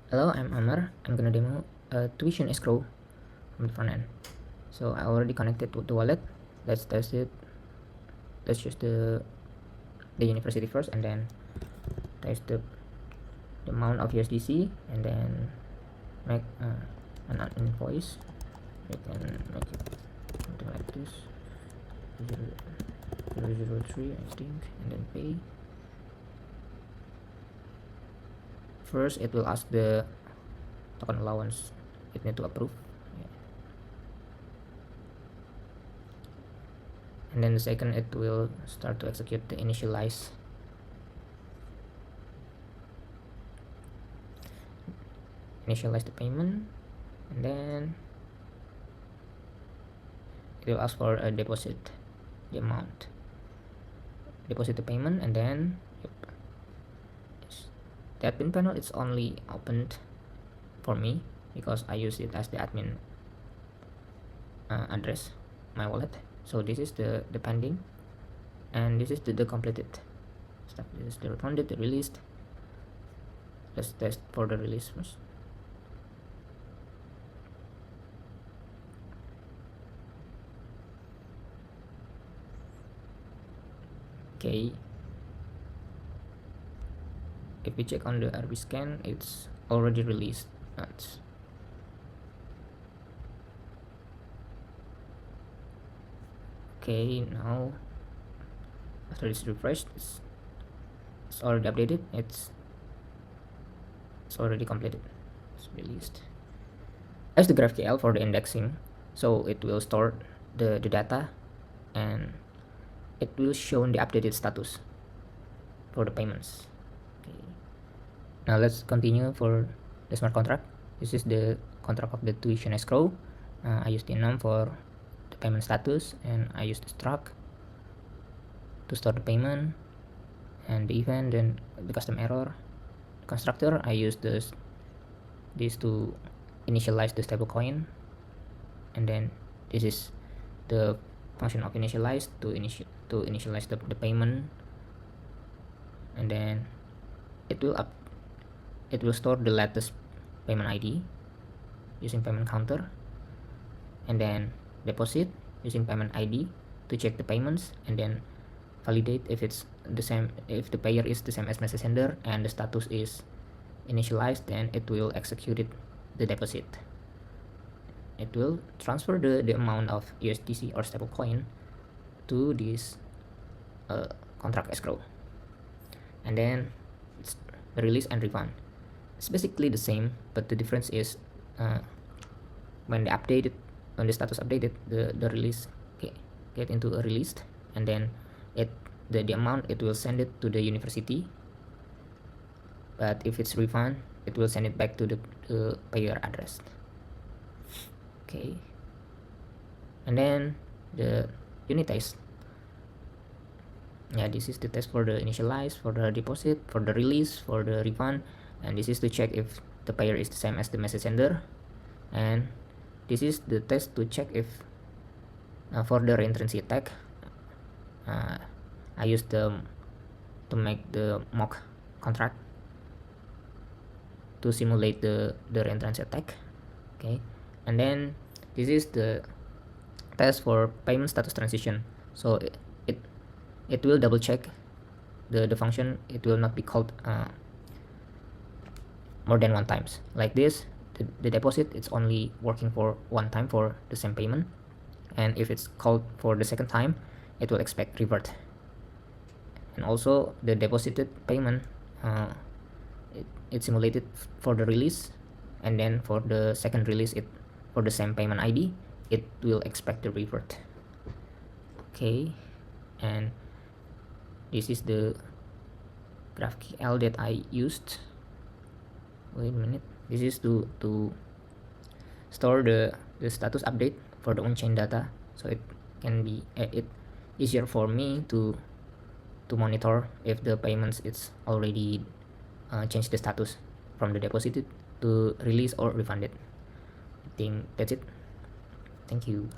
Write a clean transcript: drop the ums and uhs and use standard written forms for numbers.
Hello, I'm Amar. I'm gonna demo tuition escrow from the front end. So I already connected to the wallet. Let's test it. Let's choose the university first, and then test the amount of USDC, and then make an invoice. We can make it something like this, 003, I think, and then pay. First, it will ask the token allowance. It need to approve. And then the second, it will start to execute the initialize the payment, and then it will ask for a deposit, the amount, deposit the payment, and then the admin panel is only opened for me because I use it as the admin address, my wallet. So this is the pending, and this is the completed stuff. This is the refunded, the released. Let's test for the release first. Okay, if we check on the RB scan, it's already released. That's okay. Now after it's refreshed, it's already updated. It's already completed. It's released. As the GraphQL for the indexing, so it will store the data, and it will show the updated status for the payments. Okay. Now let's continue for the smart contract. This is the contract of the tuition escrow. I use the enum for the payment status, and I use the struct to store the payment and the event, then the custom error. The constructor, I use this to initialize the stablecoin, and then this is the function of initialize to initialize the payment, and then it will store the latest payment ID using payment counter, and then deposit using payment ID to check the payments, and then validate if it's the same, if the payer is the same as message sender and the status is initialized, then it will execute the deposit. It will transfer the amount of USDC or stablecoin to this contract escrow, and then it's release and refund. It's basically the same, but the difference is when the status updated, the release get into a released, and then the amount, it will send it to the university, but if it's refund, it will send it back to the payer address. Okay, and then the unit test. Yeah, this is the test for the initialize, for the deposit, for the release, for the refund, and this is to check if the payer is the same as the message sender, and this is the test to check if for the reentrancy attack. I used to make the mock contract to simulate the reentrancy attack. Okay, and then this is the test for payment status transition. So it will double check the function. It will not be called more than one times. Like this, the deposit, it's only working for one time for the same payment, and if it's called for the second time, it will expect revert. And also the deposited payment, it simulated for the release, and then for the second release, it for the same payment ID, it will expect the revert. Okay, and this is the GraphQL that I used. Wait a minute. This is to store the status update for the on-chain data, so it can be easier for me to monitor if the payments it's already changed the status from the deposited to release or refunded. I think that's it. Thank you.